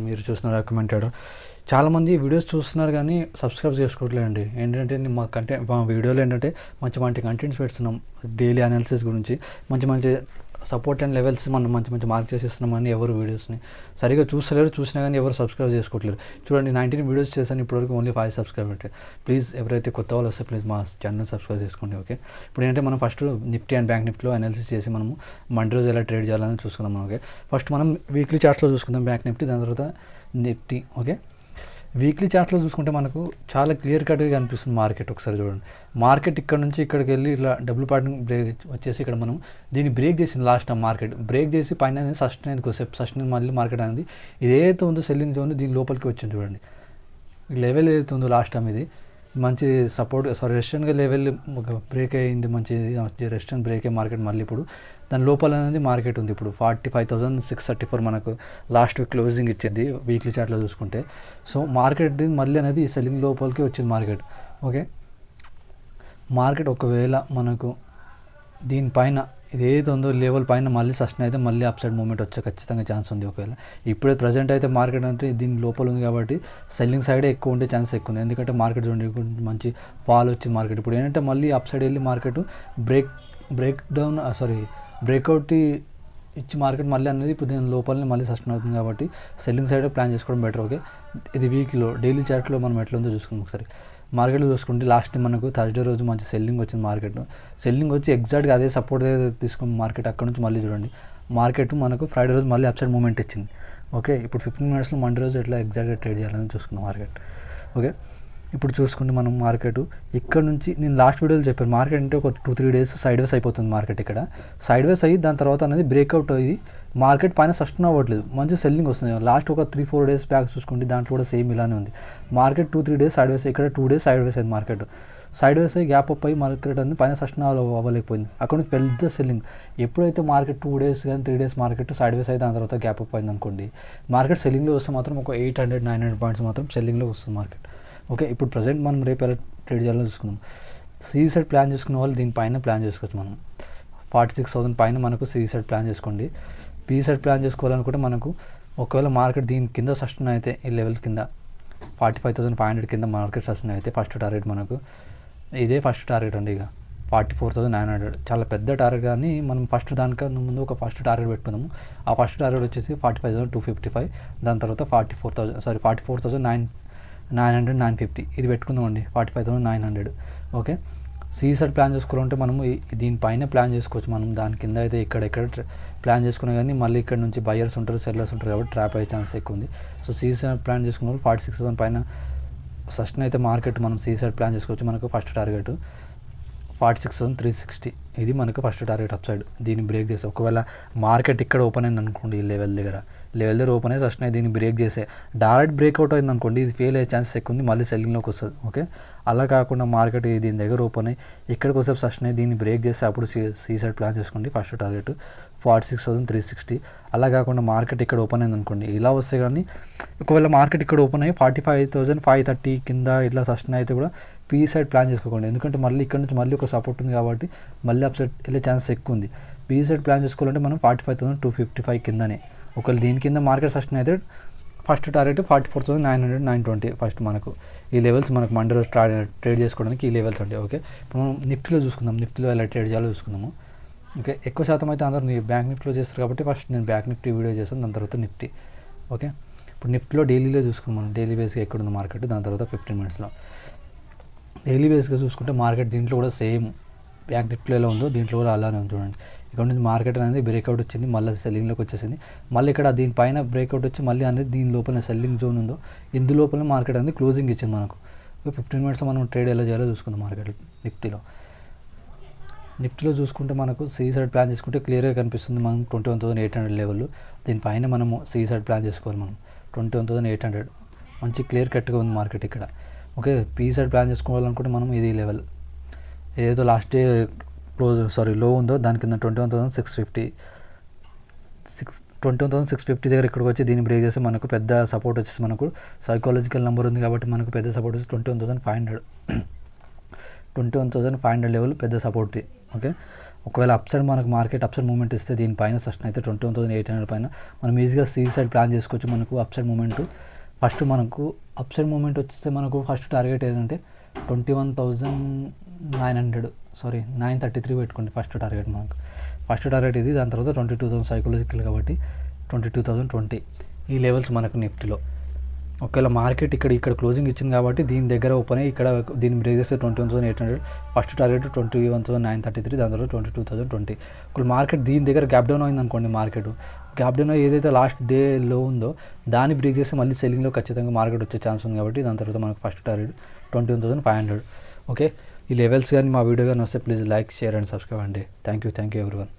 మీరు చూస్తున్న రికమెండెడ్ చాలామంది వీడియోస్ చూస్తున్నారు కానీ సబ్స్క్రైబ్ చేసుకోవట్లేదండి. ఏంటంటే మా వీడియోలో ఏంటంటే మంచి మంచి కంటెంట్స్ పెడుతున్నాం, డైలీ అనాలిసిస్ గురించి మంచి మంచి సపోర్ట్ అండ్ లెవెల్స్ మనం మంచి మంచి మార్క్ చేసేస్తున్నామని ఎవరు వీడియోస్ని సరిగా చూస్తలేరు. చూసినా కానీ ఎవరు సబ్స్క్రైబ్ చేసుకోవట్లేరు. చూడండి 19 వీడియోస్ చేశాను, ఇప్పటివరకు ఓన్లీ 5 సబ్స్క్రైబ్ అంటే. ప్లీజ్ ఎవరైతే కొత్త వాళ్ళు వస్తే ప్లీజ్ మా ఛానల్ సబ్స్క్రైబ్ చేసుకోండి. ఓకే, ఇప్పుడు ఏంటంటే మనం ఫస్ట్ నిఫ్టీ అండ్ బ్యాంక్ నిఫ్టీలో అనాలిసిస్ చేసి మనము మండే రోజు ఎలా ట్రేడ్ చేయాలని చూసుకుందాం. ఓకే, ఫస్ట్ మనం వీక్లీ చార్ట్స్లో చూసుకుందాం బ్యాంక్ నిఫ్టీ, దాని తర్వాత నిఫ్టీ. ఓకే, వీక్లీ చార్ట్లో చూసుకుంటే మనకు చాలా క్లియర్ కట్గా కనిపిస్తుంది మార్కెట్. ఒకసారి చూడండి, మార్కెట్ ఇక్కడ నుంచి ఇక్కడికి వెళ్ళి ఇలా డబుల్ పార్టింగ్ బ్రేక్ వచ్చేసి ఇక్కడ మనం దీన్ని బ్రేక్ చేసింది. లాస్ట్ టైం మార్కెట్ బ్రేక్ చేసి పైన సస్టైన్ కొద్దిసేపు సస్టైన్ మళ్ళీ మార్కెట్ అనేది ఇదేదైతే ఉందో సెల్లింగ్ జోన్ దీని లోపలికి వచ్చింది. చూడండి, లెవెల్ ఏదైతే ఉందో లాస్ట్ టైం ఇది మంచి సపోర్ట్ రెస్టెంట్గా లెవెల్ బ్రేక్ అయ్యింది, మంచి రెస్టెంట్ బ్రేక్ అయ్యే మార్కెట్ మళ్ళీ ఇప్పుడు దాని లోపల అనేది మార్కెట్ ఉంది. ఇప్పుడు 45,634 మనకు లాస్ట్ వీక్ క్లోజింగ్ ఇచ్చింది వీక్లీ చార్ట్లో చూసుకుంటే. సో మార్కెట్ మళ్ళీ అనేది సెల్లింగ్ లోపలికి వచ్చింది మార్కెట్. ఓకే, మార్కెట్ ఒకవేళ మనకు దీనిపైన ఇదేదో ఉందో లెవెల్ పైన మళ్ళీ సస్టైన్ అయితే మళ్ళీ అప్ సైడ్ మూమెంట్ వచ్చే ఖచ్చితంగా ఛాన్స్ ఉంది. ఒకవేళ ఇప్పుడే ప్రజెంట్ అయితే మార్కెట్ అంటే దీని లోపల ఉంది కాబట్టి సెల్లింగ్ సైడే ఎక్కువ ఉండే ఛాన్స్ ఎక్కువ ఉంది. ఎందుకంటే మార్కెట్ చూడండి మంచి ఫాల్ వచ్చింది మార్కెట్. ఇప్పుడు ఏంటంటే మళ్ళీ అప్ సైడ్ వెళ్ళి మార్కెట్ బ్రేక్అవుట్ ఇచ్చి మార్కెట్ మళ్ళీ అనేది ఇప్పుడు దీని లోపలనే మళ్ళీ సస్టైన్ అవుతుంది కాబట్టి సెల్లింగ్ సైడ్ ప్లాన్ చేసుకోవడం బెటర్. ఓకే, ఇది వీక్లో డైలీ చార్ట్లో మనం ఎట్లా ఉందో చూసుకుందాం. ఒకసారి మార్కెట్లో చూసుకుంటే లాస్ట్ మనకు థర్స్డే రోజు మంచి సెల్లింగ్ వచ్చింది మార్కెట్లో. సెల్లింగ్ వచ్చి ఎగ్జాక్ట్గా అదే సపోర్ట్ తీసుకుని మార్కెట్ అక్కడ నుంచి మళ్ళీ చూడండి మార్కెట్ మనకు ఫ్రైడే రోజు మళ్ళీ అప్ సైడ్ మూమెంట్ ఇచ్చింది. ఓకే, ఇప్పుడు 15 మినిట్స్లో మండే రోజు ఎట్లా ఎగ్జాక్ట్గా ట్రేడ్ చేయాలని చూసుకున్నాం మార్కెట్. ఓకే, ఇప్పుడు చూసుకుంటే మనం మార్కెట్ ఇక్కడ నుంచి నేను లాస్ట్ వీడియోలో చెప్పాను మార్కెట్ అంటే ఒక 2-3 డేస్ సైడ్ వేస్ అయిపోతుంది మార్కెట్. ఇక్కడ సైడ్ వేస్ అయ్యి దాని తర్వాత అనేది బ్రేక్అవుట్ అయ్యి మార్కెట్ పైన సస్టైన్ అవ్వట్లేదు, మంచి సెల్లింగ్ వస్తుంది. లాస్ట్ ఒక 3-4 డేస్ బ్యాక్ చూసుకుంటే దాంట్లో కూడా సేమ్ ఇలానే ఉంది మార్కెట్. 2-3 డేస్ సైడ్ వేస్, ఇక్కడ 2 డేస్ సైడ్ వేస్ అయింది మార్కెట్. సైడ్ వేస్ అయ్యి గ్యాప్ అప్ అయ్యి మార్కెట్ అనేది పైన సస్టైన్ అవ్వలేకపోయింది. అక్కడ నుంచి పెద్ద సెల్లింగ్. ఎప్పుడైతే మార్కెట్ 2 డేస్ కానీ 3 డేస్ మార్కెట్ సైడ్ వేస్ అయితే దాని తర్వాత గ్యాప్ అప్ అయింది అనుకోండి, మార్కెట్ సెల్లింగ్లో వస్తే మాత్రం ఒక 800-900 పాయింట్స్ మాత్రం సెల్లింగ్లో వస్తుంది మార్కెట్. ఓకే, ఇప్పుడు ప్రజెంట్ మనం రేపు ఎలా ట్రేడ్ చేయాలో చూసుకుందాం. సైడ్ ప్లాన్ చేసుకున్న వాళ్ళు దీనిపైన ప్లాన్ చేసుకోవచ్చు. మనం 46,000 పైన మనకు సైడ్ ప్లాన్ చేసుకోండి. సైడ్ ప్లాన్ చేసుకోవాలనుకుంటే మనకు ఒకవేళ మార్కెట్ దీని కింద సస్టైన్ అయితే ఈ లెవెల్ కింద 45,500 కింద మార్కెట్ సస్టైన్ అయితే ఫస్ట్ టార్గెట్ మనకు ఇదే ఫస్ట్ టార్గెట్ అండి. ఇక 44,900 చాలా పెద్ద టార్గెట్, కానీ మనం ఫస్ట్ దానికన్నా ముందు ఒక ఫస్ట్ టార్గెట్ పెట్టుకుందాము. ఆ ఫస్ట్ టార్గెట్ వచ్చేసి 45,255, దాని తర్వాత 44,950 ఇది పెట్టుకుందామండి. 45,900. ఓకే, సైడ్ ప్లాన్ చేసుకోవాలంటే మనము దీనిపైన ప్లాన్ చేసుకోవచ్చు. మనం దాని కింద అయితే ఇక్కడ ప్లాన్ చేసుకున్నా కానీ మళ్ళీ ఇక్కడ నుంచి బయర్స్ ఉంటారు, సెల్లర్స్ ఉంటారు కాబట్టి ట్రాప్ అయ్యే ఛాన్స్ ఎక్కువ ఉంది. సో సైడ్ ప్లాన్ చేసుకున్న 46,000 పైన సస్టైన్ అయితే మార్కెట్ మనం సైడ్ ప్లాన్ చేసుకోవచ్చు. మనకు ఫస్ట్ టార్గెట్ 46,360 ఇది మనకు ఫస్ట్ టార్గెట్ అప్ సైడ్. దీన్ని బ్రేక్ చేస్తే ఒకవేళ మార్కెట్ ఇక్కడ ఓపెన్ అయింది అనుకోండి, ఈ లెవెల్ దగ్గర ఓపెన్ అయ్యి సస్టైన్ దీన్ని బ్రేక్ చేసే డైరెక్ట్ బ్రేక్అవుట్ అయింది అనుకోండి, ఇది ఫెయిల్ అయ్యే ఛాన్సెస్ ఎక్కువ ఉంది, మళ్ళీ సెల్లింగ్లోకి వస్తుంది. ఓకే, అలా కాకుండా మార్కెట్ దీని దగ్గర ఓపెన్ అయ్యి ఇక్కడికి వస్తే సస్టైన్ అయ్యి దీన్ని బ్రేక్ చేస్తే అప్పుడు సైడ్ ప్లాన్ చేసుకోండి. First target 46,360. అలా కాకుండా మార్కెట్ ఇక్కడ ఓపెన్ అయింది అనుకోండి, ఇలా వస్తే కానీ ఒకవేళ మార్కెట్ ఇక్కడ ఓపెన్ అయ్యి 45,530 కింద ఇట్లా సస్టైన్ అయితే కూడా సైడ్ ప్లాన్ చేసుకోకండి. ఎందుకంటే మళ్ళీ ఇక్కడ నుంచి మళ్ళీ ఒక సపోర్ట్ ఉంది కాబట్టి మళ్ళీ అప్ సైడ్ వెళ్ళే ఛాన్సెస్ ఎక్కువ ఉంది. సైడ్ ప్లాన్ చేసుకోవాలంటే మనం 45,255 కిందనే. ఒకవేళ దీని కింద మార్కెట్ సస్టైన్ అయితే ఫస్ట్ టార్గెట్ 44,900-920 ఫస్ట్ మనకు ఈ లెవెల్స్ మనకు మండే రోజు ట్రేడ్ చేసుకోవడానికి ఈ లెవెల్స్ ఉంటాయి. ఓకే, మనం నిఫ్టీలో చూసుకుందాం, నిఫ్టీలో ఎలా ట్రేడ్ చేయాలో చూసుకుందాము. ఓకే, ఎక్కువ శాతం అయితే అందరూ బ్యాంక్ నిఫ్టీలో చేస్తారు కాబట్టి ఫస్ట్ నేను బ్యాంక్ నిఫ్టీ వీడియో చేస్తాను, దాని తర్వాత నిఫ్టీ. ఓకే, ఇప్పుడు నిఫ్టీలో డైలీలో చూసుకుందాం. మనం డైలీ బేస్గా ఎక్కడుంది మార్కెట్, దాని తర్వాత 15 మినిట్స్లో డైలీ బేస్గా చూసుకుంటే మార్కెట్ దీంట్లో కూడా సేమ్ బ్యాంక్ నిఫ్టీలో ఎలా ఉందో దీంట్లో కూడా అలానే ఉంది. చూడండి, ఇక్కడ నుంచి మార్కెట్ అనేది బ్రేక్అవుట్ వచ్చింది, మళ్ళీ సెల్లింగ్లోకి వచ్చేసింది. మళ్ళీ ఇక్కడ దీనిపైన బ్రేక్అవుట్ వచ్చి మళ్ళీ అనేది దీని లోపల సెల్లింగ్ జోన్ ఉందో ఇందు లోపల మార్కెట్ అనేది క్లోజింగ్ ఇచ్చింది మనకు. 15 మినిట్స్లో మనం ట్రేడ్ ఎలా చేయాలో చూసుకుందాం. మార్కెట్ నిఫ్టీలో చూసుకుంటే మనకు సైడ్ ప్లాన్ చేసుకుంటే క్లియర్గా కనిపిస్తుంది. మనం 21,800 లెవెల్, దీనిపైన మనము సైడ్ ప్లాన్ చేసుకోవాలి. మనం 21,800 మంచి క్లియర్ కట్గా ఉంది మార్కెట్ ఇక్కడ. ఓకే, సైడ్ ప్లాన్ చేసుకోవాలనుకుంటే మనం ఇది లెవెల్ ఏదో లాస్ట్ డే లో ఉందో దాని కింద 21,650 దగ్గర ఇక్కడికి వచ్చి దీన్ని బ్రేక్ చేస్తే మనకు పెద్ద సపోర్ట్ వచ్చేసి మనకు సైకాలజికల్ నెంబర్ ఉంది కాబట్టి మనకు పెద్ద సపోర్ట్ వచ్చి 21,500 లెవెల్ పెద్ద సపోర్ట్. ఓకే, ఒకవేళ అప్ సైడ్ మనకు మార్కెట్ అప్ సైడ్ మూమెంట్ ఇస్తే దీనిపైన సస్టైన్ అయితే 21,800 పైన మనం ఈజీగా సీ సైడ్ ప్లాన్ చేసుకోవచ్చు. మనకు అప్ సైడ్ మూమెంట్ ఫస్ట్ మనకు అప్ సైడ్ మూమెంట్ వచ్చేస్తే మనకు ఫస్ట్ టార్గెట్ ఏదంటే 21,900 సారీ 933 పెట్టుకోండి. ఫస్ట్ టార్గెట్ ఇది. దాని తర్వాత 22,000 సైకలాజికల్ కాబట్టి 22,020 ఈ లెవెల్స్ మనకు నిఫ్టీలో. ఒకవేళ మార్కెట్ ఇక్కడ క్లోజింగ్ ఇచ్చింది కాబట్టి దీని దగ్గర ఓపెన్ అయ్యి ఇక్కడ దీన్ని బ్రేక్ చేస్తే 21,800, ఫస్ట్ టార్గెట్ 21,933, దాని తర్వాత 22,020. ఒకవేళ మార్కెట్ దీని దగ్గర గ్యాప్ డౌన్ అయింది అనుకోండి, గ్యాప్ డౌన్ ఏదైతే లాస్ట్ డే లో ఉందో దాన్ని బ్రేక్ చేస్తే మళ్ళీ సెల్లింగ్లో ఖచ్చితంగా మార్కెట్ వచ్చే ఛాన్స్ ఉంది కాబట్టి దాని తర్వాత మనకు ఫస్ట్ టార్గెట్ 21,500. ఓకే, ఈ లెవెల్స్ కానీ మా వీడియో కానీ వస్తే please like, share and subscribe అండి. Thank you everyone.